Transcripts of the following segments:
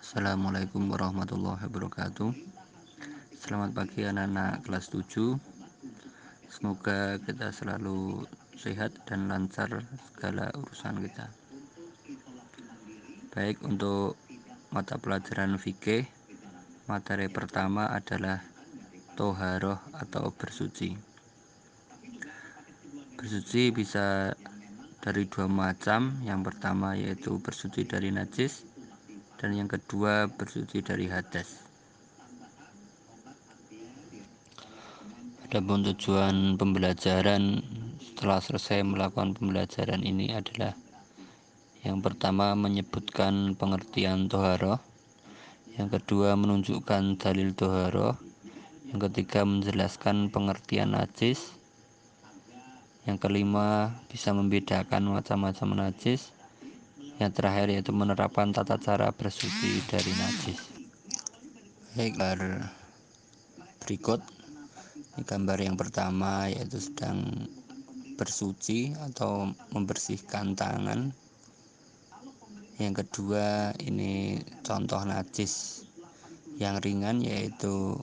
Assalamualaikum warahmatullahi wabarakatuh. Selamat pagi anak-anak kelas 7. Semoga kita selalu sehat dan lancar segala urusan kita. Baik, untuk mata pelajaran fikih, materi pertama adalah toharoh atau bersuci. Bersuci bisa dari dua macam. Yang pertama yaitu bersuci dari najis, dan yang kedua bersuci dari hadas. Adapun tujuan pembelajaran setelah selesai melakukan pembelajaran ini adalah yang pertama menyebutkan pengertian toharoh, yang kedua menunjukkan dalil toharoh, yang ketiga menjelaskan pengertian najis, yang kelima bisa membedakan macam-macam najis, yang terakhir yaitu menerapkan tata cara bersuci dari najis. Gambar berikut, ini gambar yang pertama yaitu sedang bersuci atau membersihkan tangan. Yang kedua ini contoh najis yang ringan yaitu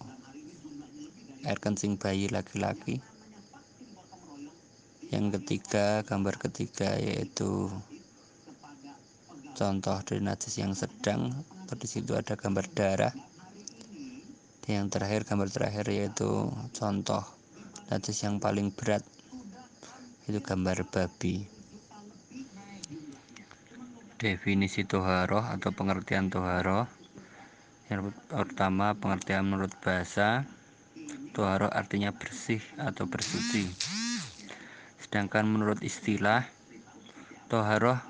air kencing bayi laki-laki. Yang ketiga, gambar ketiga yaitu contoh dari najis yang sedang, atau di situ ada gambar darah. Dan yang terakhir, gambar terakhir yaitu contoh najis yang paling berat, itu gambar babi. Definisi toharoh atau pengertian toharoh. Yang pertama, pengertian menurut bahasa. Toharoh artinya bersih atau bersuci. Sedangkan menurut istilah, toharoh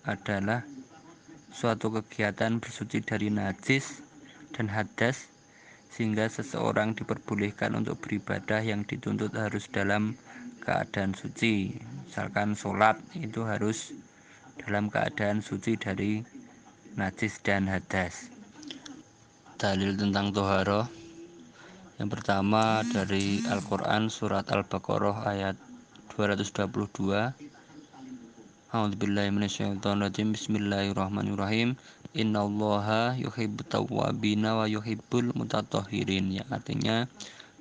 adalah suatu kegiatan bersuci dari najis dan hadas sehingga seseorang diperbolehkan untuk beribadah yang dituntut harus dalam keadaan suci. Misalkan sholat itu harus dalam keadaan suci dari najis dan hadas. Dalil tentang toharoh yang pertama dari Al-Quran surat Al-Baqarah ayat 222. A'udzubillahi minasyaitonirrajim. Bismillahirrahmanirrahim. Innallaha yuhibbut tawwabina wa yuhibbul mutatahhirin. Yang artinya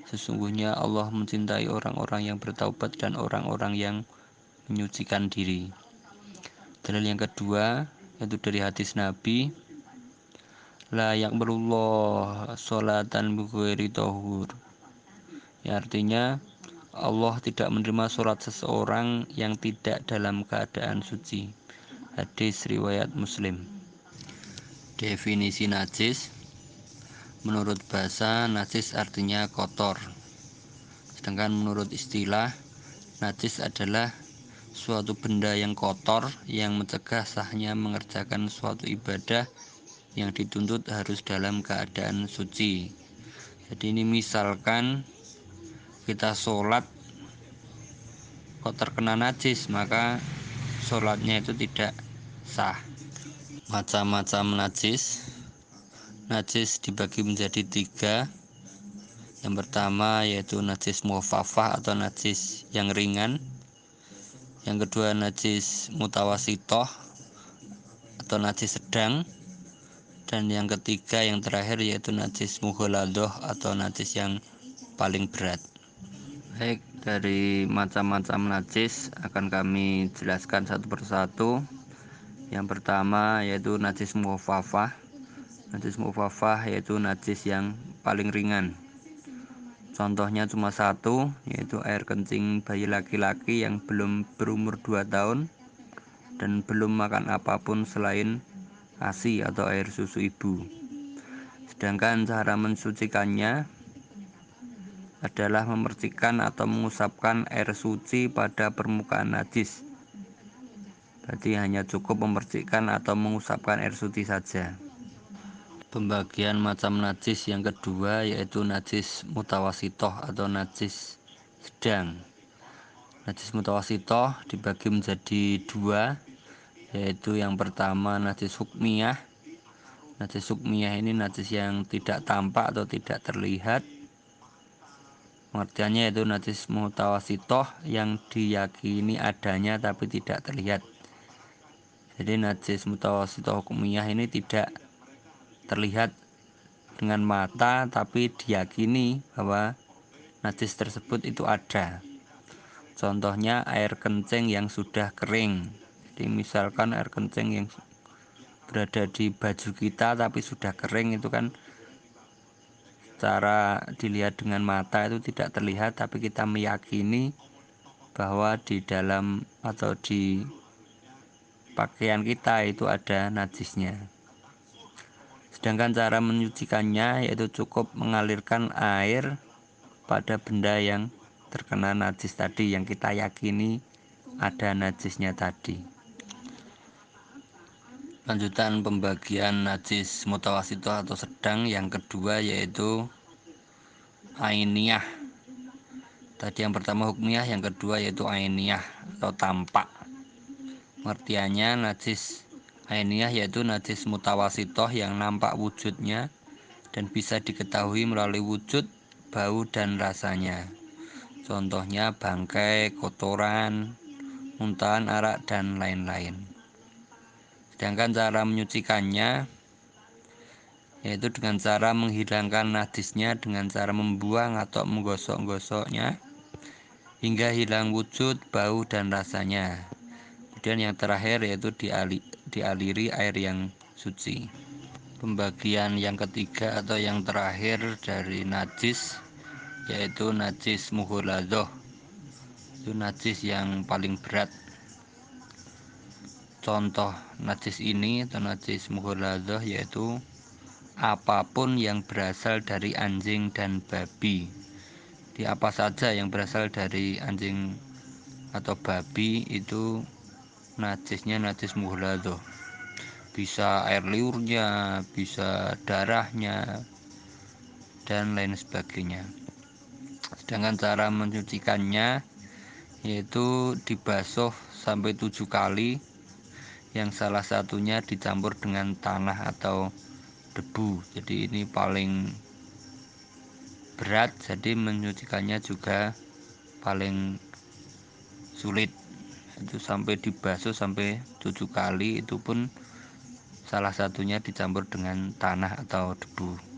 sesungguhnya Allah mencintai orang-orang yang bertaubat dan orang-orang yang menyucikan diri. Dalil yang kedua yaitu dari hadis Nabi, la yaqbalullah sholatan bighairi tahur. Ya, artinya Allah tidak menerima sholat seseorang yang tidak dalam keadaan suci. Hadis riwayat Muslim. Definisi najis. Menurut bahasa, najis artinya kotor. Sedangkan menurut istilah, najis adalah suatu benda yang kotor yang mencegah sahnya mengerjakan suatu ibadah yang dituntut harus dalam keadaan suci. Jadi ini misalkan kita sholat kok terkena najis, maka sholatnya itu tidak sah. Macam-macam najis. Najis dibagi menjadi 3. Yang pertama yaitu najis mukhafafah atau najis yang ringan. Yang kedua najis mutawasitoh atau najis sedang. Dan yang ketiga yang terakhir yaitu najis mughaladoh atau najis yang paling berat. Baik, dari macam-macam najis akan kami jelaskan satu persatu. Yang pertama yaitu najis mukhafafah. Najis mukhafafah yaitu najis yang paling ringan. Contohnya cuma satu, yaitu air kencing bayi laki-laki yang belum berumur 2 tahun dan belum makan apapun selain ASI atau air susu ibu. Sedangkan cara mensucikannya adalah memercikkan atau mengusapkan air suci pada permukaan najis. Berarti hanya cukup memercikkan atau mengusapkan air suci saja. Pembagian macam najis yang kedua yaitu najis mutawasitoh atau najis sedang. Najis mutawasitoh dibagi menjadi 2, yaitu yang pertama najis hukmiyah. Najis hukmiyah ini najis yang tidak tampak atau tidak terlihat. Pengertiannya yaitu najis mutawasitoh yang diyakini adanya tapi tidak terlihat. Jadi najis mutawasitoh hukmiyah ini tidak terlihat dengan mata, tapi diyakini bahwa najis tersebut itu ada. Contohnya air kencing yang sudah kering. Jadi misalkan air kencing yang berada di baju kita tapi sudah kering, itu kan cara dilihat dengan mata itu tidak terlihat, tapi kita meyakini bahwa di dalam atau di pakaian kita itu ada najisnya. Sedangkan cara menyucikannya yaitu cukup mengalirkan air pada benda yang terkena najis tadi, yang kita yakini ada najisnya tadi. Lanjutan pembagian najis mutawasitoh atau sedang yang kedua yaitu ainiyah. Tadi yang pertama hukmiyah, yang kedua yaitu ainiyah atau tampak. Pengertiannya, najis ainiyah yaitu najis mutawasitoh yang nampak wujudnya dan bisa diketahui melalui wujud, bau, dan rasanya. Contohnya bangkai, kotoran, muntahan, arak, dan lain-lain. Sedangkan cara menyucikannya yaitu dengan cara menghilangkan najisnya dengan cara membuang atau menggosok-gosoknya hingga hilang wujud, bau, dan rasanya. Kemudian yang terakhir yaitu dialiri air yang suci. Pembagian yang ketiga atau yang terakhir dari najis yaitu najis mughalazoh. Itu najis yang paling berat. Contoh najis ini atau najis mughalazoh yaitu apapun yang berasal dari anjing dan babi. Di apa saja yang berasal dari anjing atau babi itu najisnya najis mughalazoh. Bisa air liurnya, bisa darahnya, dan lain sebagainya. Sedangkan cara mencucikannya yaitu dibasuh sampai 7 kali, yang salah satunya dicampur dengan tanah atau debu. Jadi ini paling berat, jadi menyucikannya juga paling sulit. Itu sampai dibasuh sampai 7 kali, itu pun salah satunya dicampur dengan tanah atau debu.